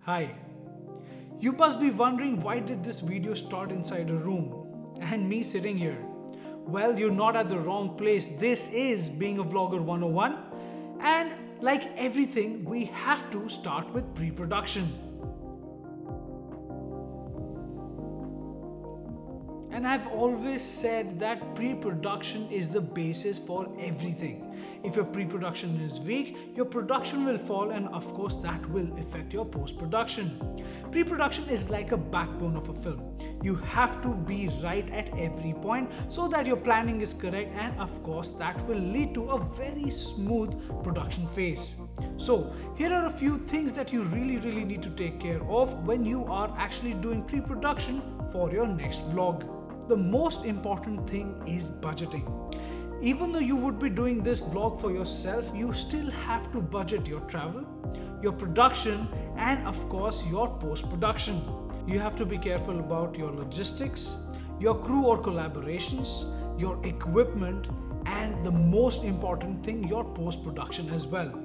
Hi. You must be wondering, why did this video start inside a room and me sitting here? Well, you're not at the wrong place. This is Being a Vlogger 101, and like everything, we have to start with pre-production. And I've always said that pre-production is the basis for everything. If your pre-production is weak, your production will fall, and of course that will affect your post-production. Pre-production is like a backbone of a film. You have to be right at every point so that your planning is correct, and of course that will lead to a very smooth production phase. So here are a few things that you really need to take care of when you are actually doing pre-production for your next vlog. The most important thing is budgeting. Even though you would be doing this vlog for yourself, you still have to budget your travel, your production, and of course your post-production. You have to be careful about your logistics, your crew or collaborations, your equipment, and the most important thing, your post-production as well.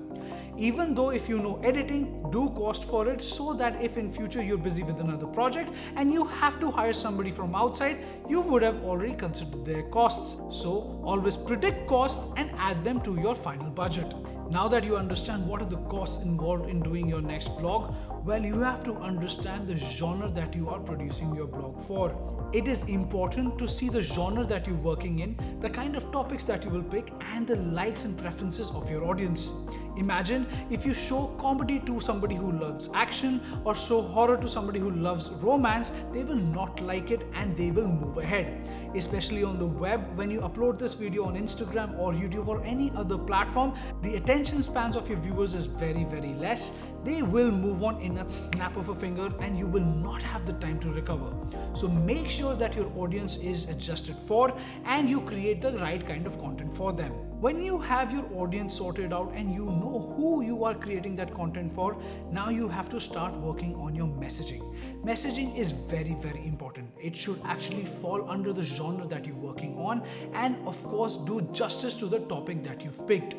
Even though if you know editing, do cost for it, so that if in future you're busy with another project and you have to hire somebody from outside, you would have already considered their costs. So always predict costs and add them to your final budget. Now that you understand what are the costs involved in doing your next vlog, well, you have to understand the genre that you are producing your blog for. It is important to see the genre that you're working in, the kind of topics that you will pick, and the likes and preferences of your audience. Imagine if you show comedy to somebody who loves action, or show horror to somebody who loves romance, they will not like it and they will move ahead. Especially on the web, when you upload this video on Instagram or YouTube or any other platform, the attention spans of your viewers is very less. They will move on in a snap of a finger and you will not have the time to recover. So make sure that your audience is adjusted for and you create the right kind of content for them. When you have your audience sorted out and you know who you are creating that content for, now you have to start working on your messaging. Messaging is very important. It should actually fall under the genre that you're working on, and of course do justice to the topic that you've picked.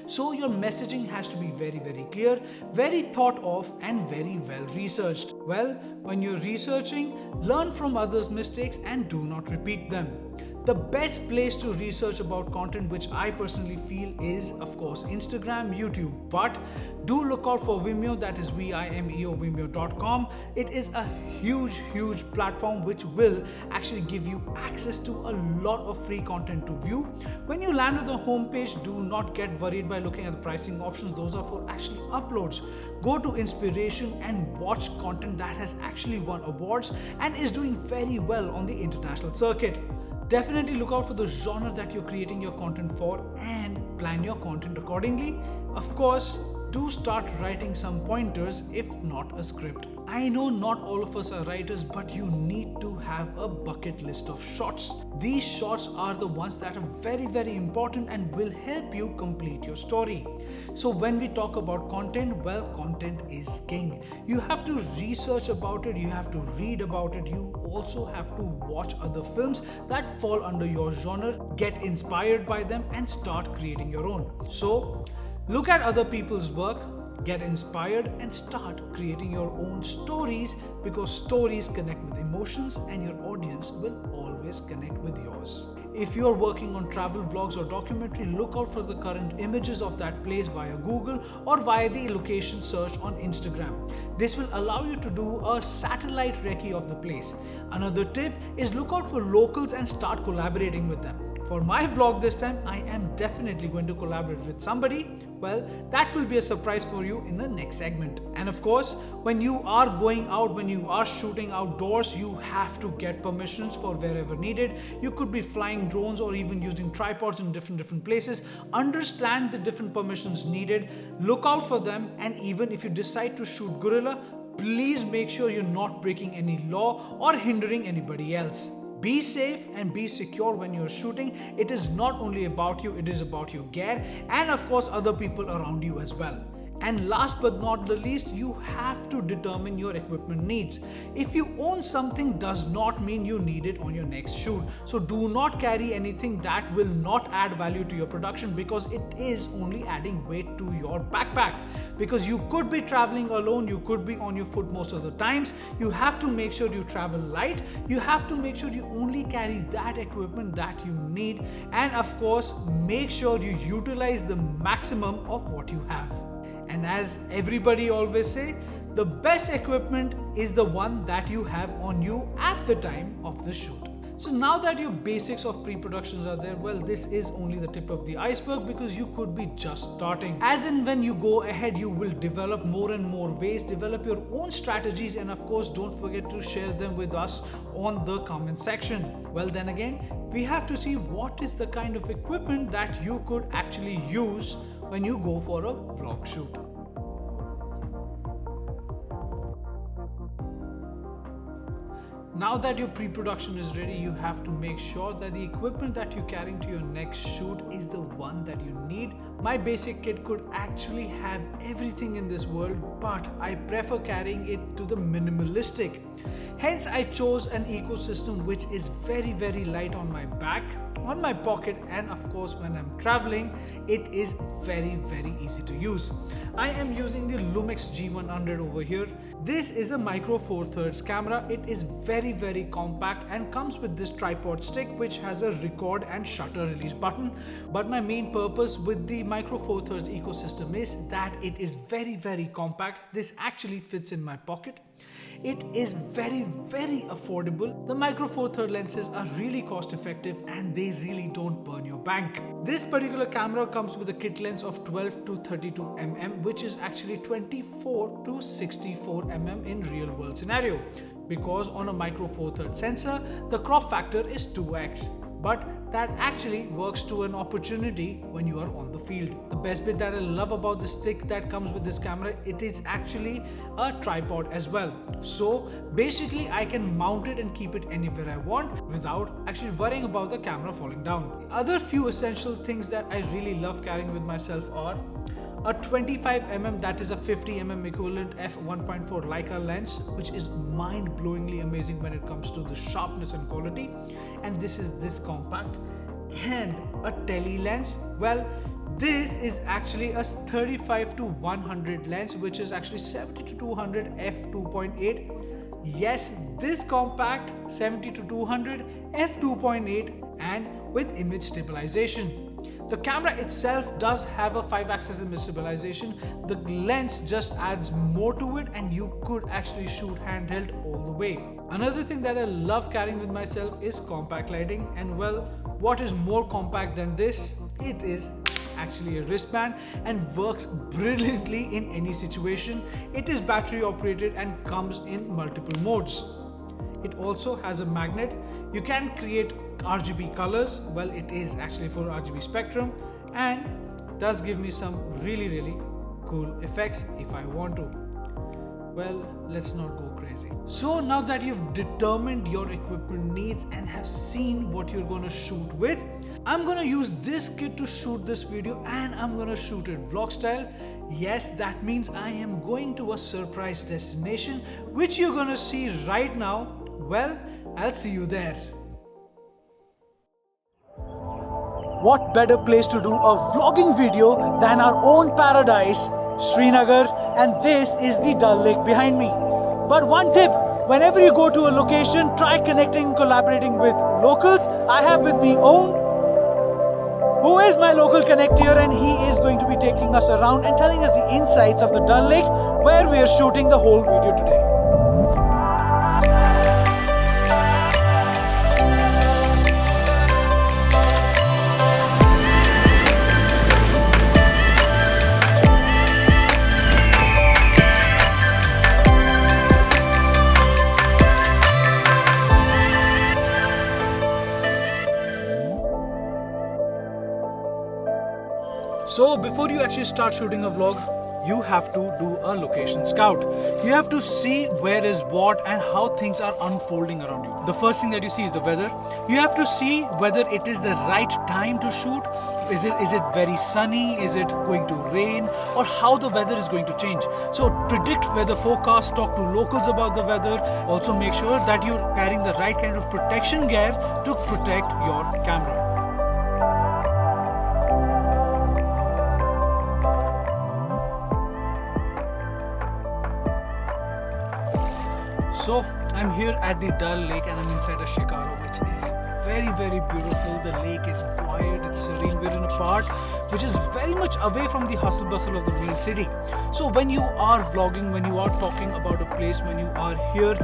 So your messaging has to be very clear, very thought of, and very well researched. Well, when you're researching, learn from others' mistakes and do not repeat them. The best place to research about content, which I personally feel, is of course Instagram, YouTube, but do look out for Vimeo, that is Vimeo, vimeo.com. It is a huge platform which will actually give you access to a lot of free content to view. When you land on the homepage, do not get worried by looking at the pricing options. Those are for actually uploads. Go to inspiration and watch content that has actually won awards and is doing very well on the international circuit. Definitely look out for the genre that you're creating your content for and plan your content accordingly. Of course, do start writing some pointers, if not a script. I know not all of us are writers, but you need to have a bucket list of shots. These shots are the ones that are very important and will help you complete your story. So when we talk about content, well, content is king. You have to research about it, you have to read about it, you also have to watch other films that fall under your genre, get inspired by them, and start creating your own. So look at other people's work, get inspired, and start creating your own stories, because stories connect with emotions and your audience will always connect with yours. If you're working on travel vlogs or documentary, look out for the current images of that place via Google or via the location search on Instagram. This will allow you to do a satellite recce of the place. Another tip is look out for locals and start collaborating with them. For my vlog this time, I am definitely going to collaborate with somebody. Well, that will be a surprise for you in the next segment. And of course, when you are going out, when you are shooting outdoors, you have to get permissions for wherever needed. You could be flying drones or even using tripods in different places. Understand the different permissions needed, look out for them, and even if you decide to shoot guerrilla, please make sure you're not breaking any law or hindering anybody else. Be safe and be secure when you're shooting. It is not only about you, it is about your gear and of course other people around you as well. And last but not the least, you have to determine your equipment needs. If you own something does not mean you need it on your next shoot. So do not carry anything that will not add value to your production, because it is only adding weight to your backpack. Because you could be traveling alone, you could be on your foot most of the times. You have to make sure you travel light. You have to make sure you only carry that equipment that you need. And of course, make sure you utilize the maximum of what you have. And as everybody always say, the best equipment is the one that you have on you at the time of the shoot. So now that your basics of pre-productions are there, well, this is only the tip of the iceberg, because you could be just starting. As in, when you go ahead, you will develop more and more ways, develop your own strategies, and of course, don't forget to share them with us on the comment section. Well, then again, we have to see what is the kind of equipment that you could actually use when you go for a vlog shoot. Now that your pre-production is ready, you have to make sure that the equipment that you're carrying to your next shoot is the one that you need. My basic kit could actually have everything in this world, but I prefer carrying it to the minimalistic. Hence, I chose an ecosystem which is very, very light on my back, on my pocket, and of course when I'm traveling, it is very, very easy to use. I am using the Lumix G100 over here. This is a micro 4/3 camera. It is very, very compact and comes with this tripod stick which has a record and shutter release button. But my main purpose with the micro 4/3 ecosystem is that it is very, very compact. This actually fits in my pocket. It is very, very affordable. The micro 4/3 lenses are really cost effective and they really don't burn your bank. This particular camera comes with a kit lens of 12 to 32 mm, which is actually 24 to 64 mm in real world scenario. Because on a micro 4/3 sensor, the crop factor is 2x. But that actually works to an opportunity when you are on the field. The best bit that I love about the stick that comes with this camera, it is actually a tripod as well. So basically I can mount it and keep it anywhere I want without actually worrying about the camera falling down. Other few essential things that I really love carrying with myself are a 25 mm, that is a 50 mm equivalent f1.4 Leica lens, which is mind-blowingly amazing when it comes to the sharpness and quality. And this is this compact. And a tele lens, well, this is actually a 35 to 100 lens, which is actually 70 to 200 f2.8. Yes, this compact 70 to 200 f2.8 and with image stabilization. The camera itself does have a 5-axis image stabilization. The lens just adds more to it and you could actually shoot handheld all the way. Another thing that I love carrying with myself is compact lighting, and well, what is more compact than this? It is actually a wristband and works brilliantly in any situation. It is battery operated and comes in multiple modes. It also has a magnet. You can create RGB colors. Well, it is actually for RGB spectrum and does give me some really, really cool effects if I want to. Well, let's not go crazy. So now that you've determined your equipment needs and have seen what you're gonna shoot with, I'm gonna use this kit to shoot this video and I'm gonna shoot it vlog style. Yes, that means I am going to a surprise destination, which you're gonna see right now. Well, I'll see you there. What better place to do a vlogging video than our own paradise, Srinagar, and this is the Dal Lake behind me. But one tip, whenever you go to a location, try connecting and collaborating with locals. I have with me Owen, who is my local connector, and he is going to be taking us around and telling us the insights of the Dal Lake, where we are shooting the whole video today. So before you actually start shooting a vlog, you have to do a location scout. You have to see where is what and how things are unfolding around you. The first thing that you see is the weather. You have to see whether it is the right time to shoot. Is it very sunny? Is it going to rain? Or how the weather is going to change. So predict weather forecast, talk to locals about the weather. Also make sure that you're carrying the right kind of protection gear to protect your camera. So I'm here at the Dal Lake and I'm inside a shikaro, which is very beautiful. The lake is quiet, it's serene. We're in a part which is very much away from the hustle bustle of the main city. So when you are vlogging, when you are talking about a place, when you are here,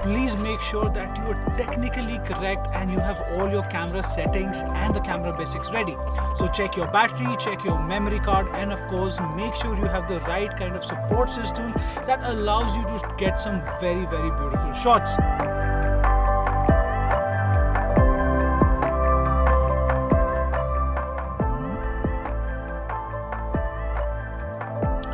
please make sure that you are technically correct and you have all your camera settings and the camera basics ready. So check your battery, check your memory card, and of course make sure you have the right kind of support system that allows you to get some very beautiful shots.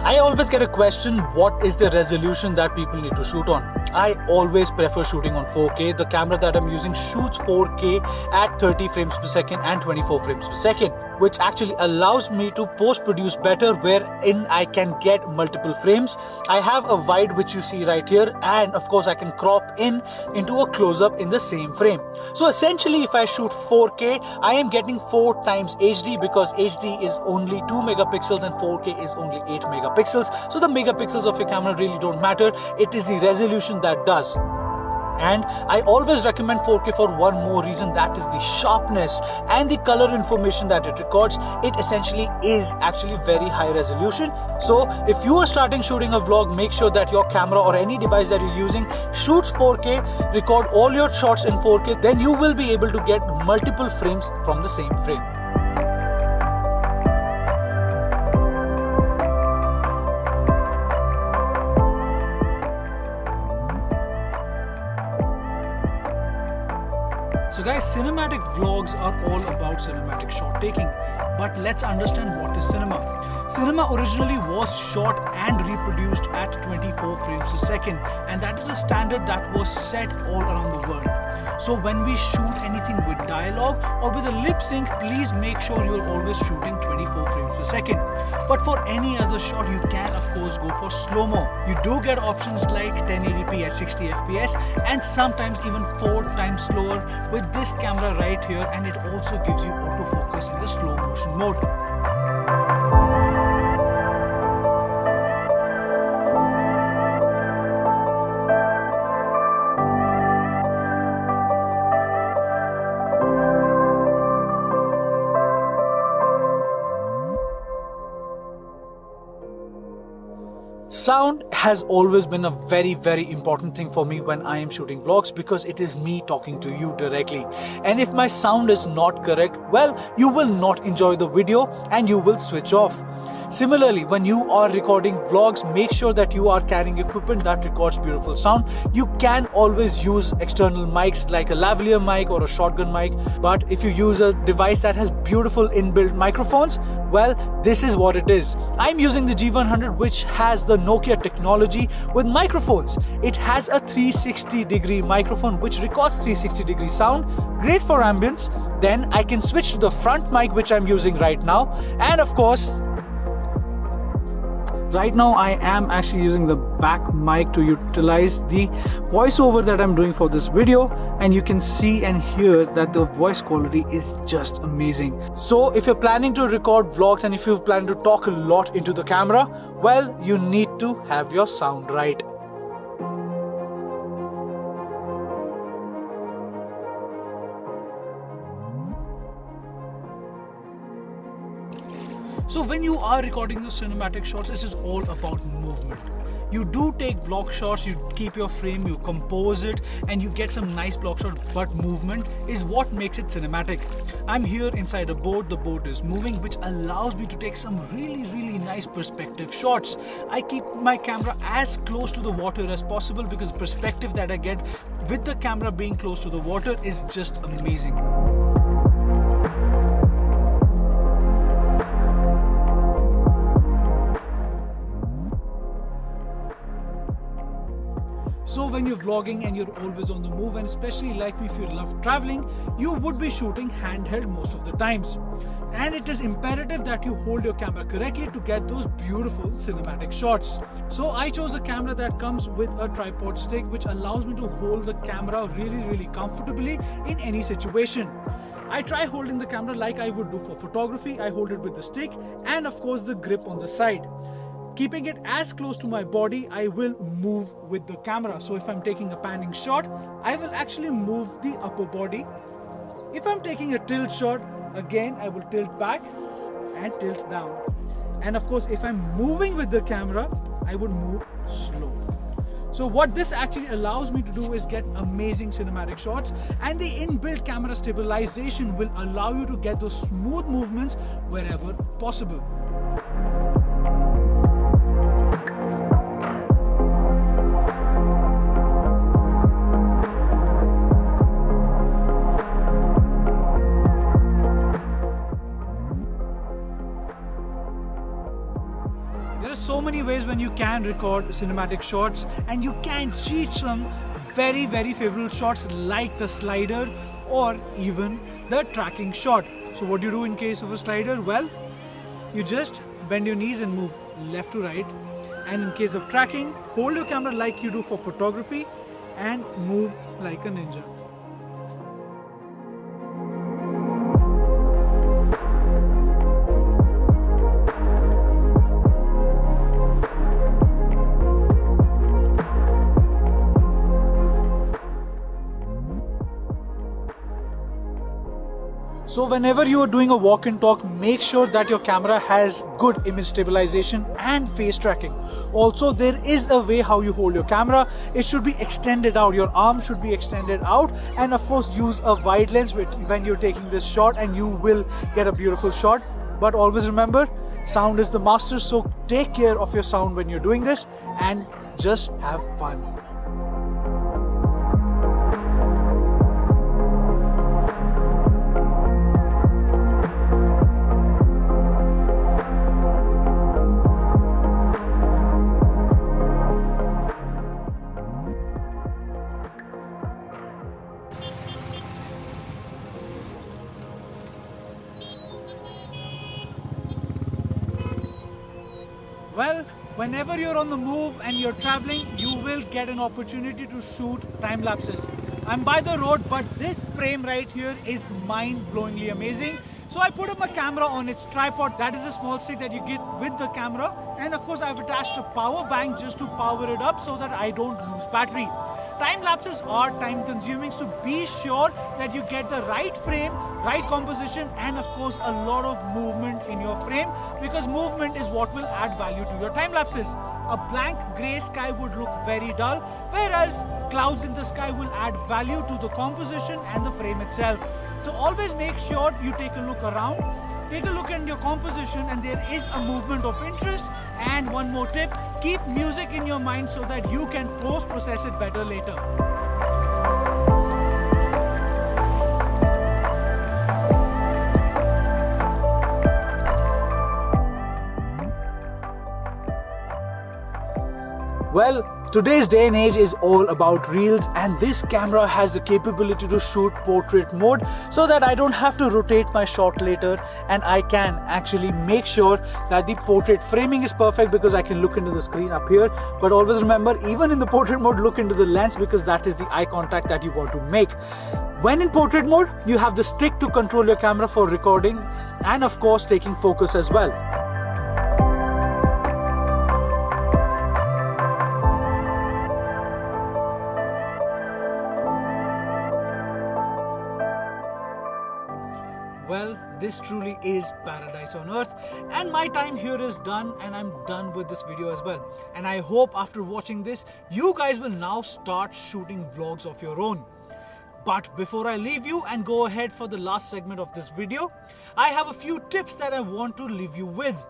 I always get a question, what is the resolution that people need to shoot on? I always prefer shooting on 4K. The camera that I'm using shoots 4K at 30 frames per second and 24 frames per second, which actually allows me to post-produce better, wherein I can get multiple frames. I have a wide which you see right here, and of course I can crop into a close-up in the same frame. So essentially if I shoot 4K, I am getting 4 times HD, because HD is only 2 megapixels and 4K is only 8 megapixels. So the megapixels of your camera really don't matter. It is the resolution that does. And I always recommend 4K for one more reason, that is the sharpness and the color information that it records. It essentially is actually very high resolution. So if you are starting shooting a vlog, make sure that your camera or any device that you're using shoots 4K, record all your shots in 4K, then you will be able to get multiple frames from the same frame. So guys, cinematic vlogs are all about cinematic shot taking. But let's understand what is cinema. Cinema originally was shot and reproduced at 24 frames per second, and that is a standard that was set all around the world. So when we shoot anything with dialogue or with a lip sync, please make sure you're always shooting 24 frames per second. But for any other shot, you can of course go for slow-mo. You do get options like 1080p at 60 FPS and sometimes even 4 times slower with this camera right here, and it also gives you autofocus in the slow motion mode. Sound has always been a very important thing for me when I am shooting vlogs, because it is me talking to you directly. And if my sound is not correct, well, you will not enjoy the video and you will switch off. Similarly, when you are recording vlogs, make sure that you are carrying equipment that records beautiful sound. You can always use external mics like a lavalier mic or a shotgun mic, but if you use a device that has beautiful inbuilt microphones, well, this is what it is. I'm using the G100, which has the Nokia technology with microphones. It has a 360-degree microphone which records 360-degree sound, great for ambience. Then I can switch to the front mic, which I'm using right now, and of course, right now I am actually using the back mic to utilize the voiceover that I'm doing for this video, and you can see and hear that the voice quality is just amazing. So if you're planning to record vlogs and if you plan to talk a lot into the camera, well, you need to have your sound right. So when you are recording the cinematic shots, it is all about movement. You do take block shots, you keep your frame, you compose it, and you get some nice block shots, but movement is what makes it cinematic. I'm here inside a boat, the boat is moving, which allows me to take some really nice perspective shots. I keep my camera as close to the water as possible because the perspective that I get with the camera being close to the water is just amazing. So when you're vlogging and you're always on the move, and especially like me, if you love traveling, you would be shooting handheld most of the times. And it is imperative that you hold your camera correctly to get those beautiful cinematic shots. So I chose a camera that comes with a tripod stick, which allows me to hold the camera really comfortably in any situation. I try holding the camera like I would do for photography. I hold it with the stick and of course the grip on the side. Keeping it as close to my body, I will move with the camera. So if I'm taking a panning shot, I will actually move the upper body. If I'm taking a tilt shot, again I will tilt back and tilt down. And of course, if I'm moving with the camera, I would move slow. So what this actually allows me to do is get amazing cinematic shots, and the inbuilt camera stabilization will allow you to get those smooth movements wherever possible. There are so many ways when you can record cinematic shots, and you can cheat some very favorable shots like the slider or even the tracking shot. So what do you do in case of a slider? Well, you just bend your knees and move left to right. And in case of tracking, hold your camera like you do for photography and move like a ninja. So whenever you are doing a walk and talk, make sure that your camera has good image stabilization and face tracking. Also, there is a way how you hold your camera. It should be extended out. Your arm should be extended out, and of course use a wide lens when you're taking this shot, and you will get a beautiful shot. But always remember, sound is the master, so take care of your sound when you're doing this and just have fun. Well, whenever you're on the move and you're traveling, you will get an opportunity to shoot time lapses. I'm by the road, but this frame right here is mind-blowingly amazing. So I put up my camera on its tripod. That is a small stick that you get with the camera. And of course, I've attached a power bank just to power it up so that I don't lose battery. Time lapses are time consuming, so be sure that you get the right frame, right composition, and of course a lot of movement in your frame, because movement is what will add value to your time lapses. A blank grey sky would look very dull, whereas clouds in the sky will add value to the composition and the frame itself. So always make sure you take a look around, take a look at your composition, and there is a movement of interest. And one more tip, keep music in your mind so that you can post-process it better later. Well, today's day and age is all about reels, and this camera has the capability to shoot portrait mode so that I don't have to rotate my shot later, and I can actually make sure that the portrait framing is perfect because I can look into the screen up here. But always remember, even in the portrait mode, look into the lens because that is the eye contact that you want to make. When in portrait mode, you have the stick to control your camera for recording and of course taking focus as well. Well, this truly is paradise on earth, and my time here is done, and I'm done with this video as well. And I hope after watching this, you guys will now start shooting vlogs of your own. But before I leave you and go ahead for the last segment of this video, I have a few tips that I want to leave you with.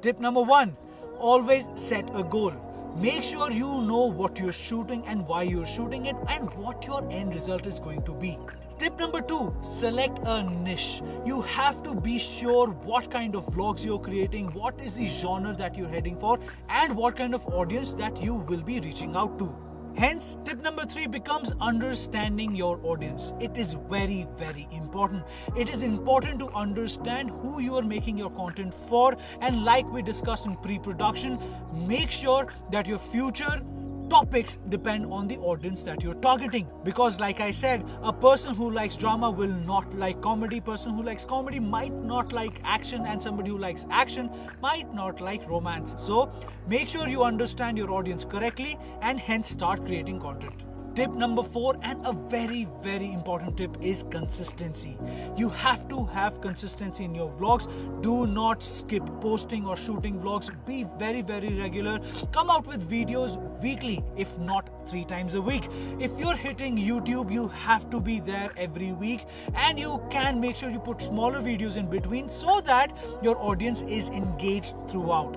Tip number 1, always set a goal. Make sure you know what you're shooting and why you're shooting it and what your end result is going to be. Tip number 2, select a niche. You have to be sure what kind of vlogs you're creating, what is the genre that you're heading for, and what kind of audience that you will be reaching out to. Hence, tip number 3 becomes understanding your audience. It is very, very important. It is important to understand who you are making your content for, and like we discussed in pre-production, make sure that your future topics depend on the audience that you're targeting, because like I said, a person who likes drama will not like comedy, person who likes comedy might not like action, and somebody who likes action might not like romance. So make sure you understand your audience correctly and hence start creating content. Tip number 4, and a very, very important tip, is consistency. You have to have consistency in your vlogs. Do not skip posting or shooting vlogs. Be very, very regular. Come out with videos weekly, if not 3 times a week. If you're hitting YouTube, you have to be there every week, and you can make sure you put smaller videos in between so that your audience is engaged throughout.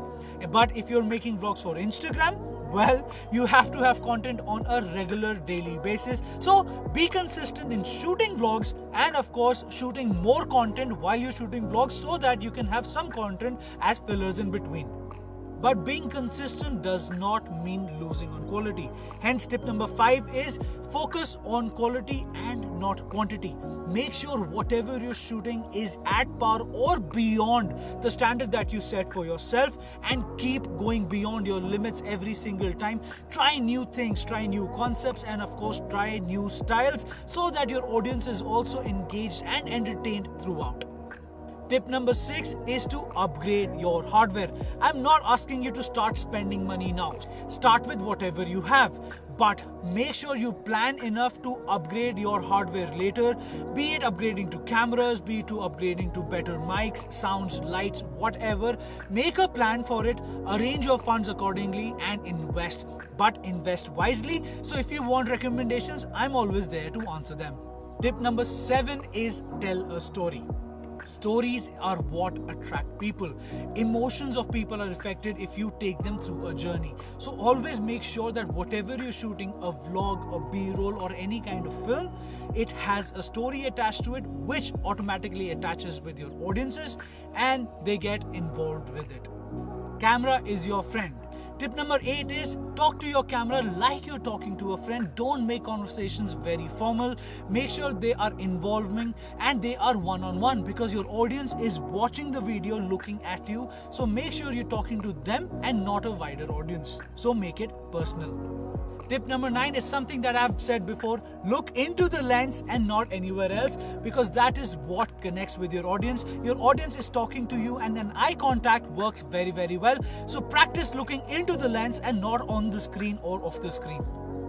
But if you're making vlogs for Instagram, well, you have to have content on a regular daily basis. So be consistent in shooting vlogs, and of course shooting more content while you're shooting vlogs so that you can have some content as fillers in between. But being consistent does not mean losing on quality. Hence, tip number 5 is focus on quality and not quantity. Make sure whatever you're shooting is at par or beyond the standard that you set for yourself, and keep going beyond your limits every single time. Try new things, try new concepts, and of course try new styles so that your audience is also engaged and entertained throughout. Tip number 6 is to upgrade your hardware. I'm not asking you to start spending money now. Start with whatever you have, but make sure you plan enough to upgrade your hardware later, be it upgrading to cameras, be it to upgrading to better mics, sounds, lights, whatever. Make a plan for it, arrange your funds accordingly, and invest. But invest wisely. So if you want recommendations, I'm always there to answer them. Tip number 7 is tell a story. Stories are what attract people. Emotions of people are affected if you take them through a journey. So always make sure that whatever you're shooting, a vlog, a B-roll, or any kind of film, it has a story attached to it, which automatically attaches with your audiences and they get involved with it. Camera is your friend. Tip number 8 is talk to your camera like you're talking to a friend. Don't make conversations very formal. Make sure they are involving and they are one-on-one, because your audience is watching the video looking at you. So make sure you're talking to them and not a wider audience. So make it personal. Tip number 9 is something that I've said before. Look into the lens and not anywhere else, because that is what connects with your audience. Your audience is talking to you, and then eye contact works very, very well. So practice looking into the lens and not on the screen or off the screen.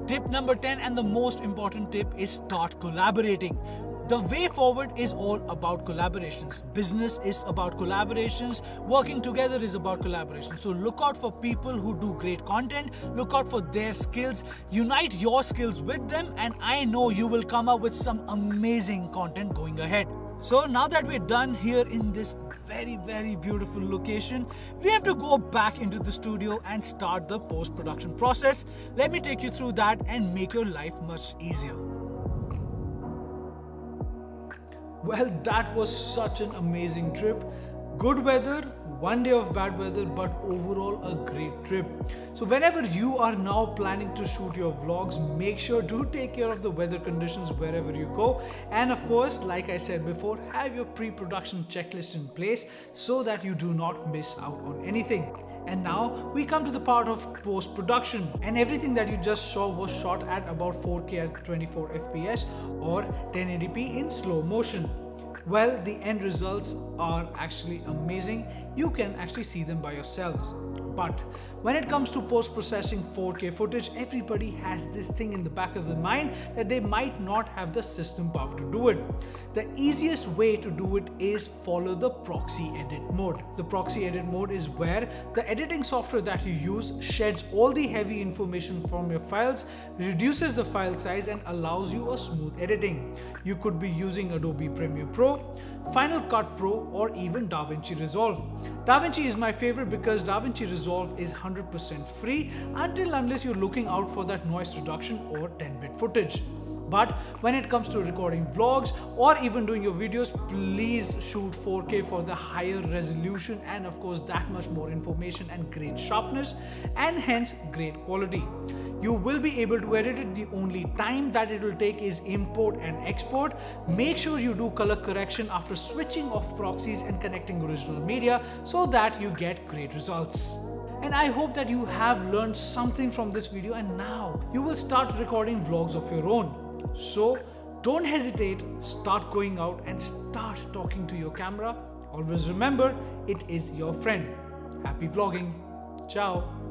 Tip number 10, and the most important tip, is start collaborating. The way forward is all about collaborations. Business is about collaborations. Working together is about collaborations. So look out for people who do great content. Look out for their skills. Unite your skills with them, and I know you will come up with some amazing content going ahead. So now that we're done here in this very, very beautiful location, we have to go back into the studio and start the post-production process. Let me take you through that and make your life much easier. Well, that was such an amazing trip. Good weather, one day of bad weather, but overall a great trip. So whenever you are now planning to shoot your vlogs, make sure to take care of the weather conditions wherever you go. And of course, like I said before, have your pre-production checklist in place so that you do not miss out on anything. And now we come to the part of post-production, and everything that you just saw was shot at about 4K at 24 FPS or 1080p in slow motion. Well, the end results are actually amazing. You can actually see them by yourselves. But when it comes to post-processing 4K footage, everybody has this thing in the back of their mind that they might not have the system power to do it. The easiest way to do it is follow the proxy edit mode. The proxy edit mode is where the editing software that you use sheds all the heavy information from your files, reduces the file size, and allows you a smooth editing. You could be using Adobe Premiere Pro, Final Cut Pro, or even DaVinci Resolve. DaVinci is my favorite because DaVinci Resolve is 100% free unless you're looking out for that noise reduction or 10-bit footage. But when it comes to recording vlogs or even doing your videos, please shoot 4K for the higher resolution and of course that much more information and great sharpness and hence great quality. You will be able to edit it. The only time that it will take is import and export. Make sure you do color correction after switching off proxies and connecting original media so that you get great results. And I hope that you have learned something from this video and now you will start recording vlogs of your own. So don't hesitate, start going out and start talking to your camera. Always remember, it is your friend. Happy vlogging. Ciao.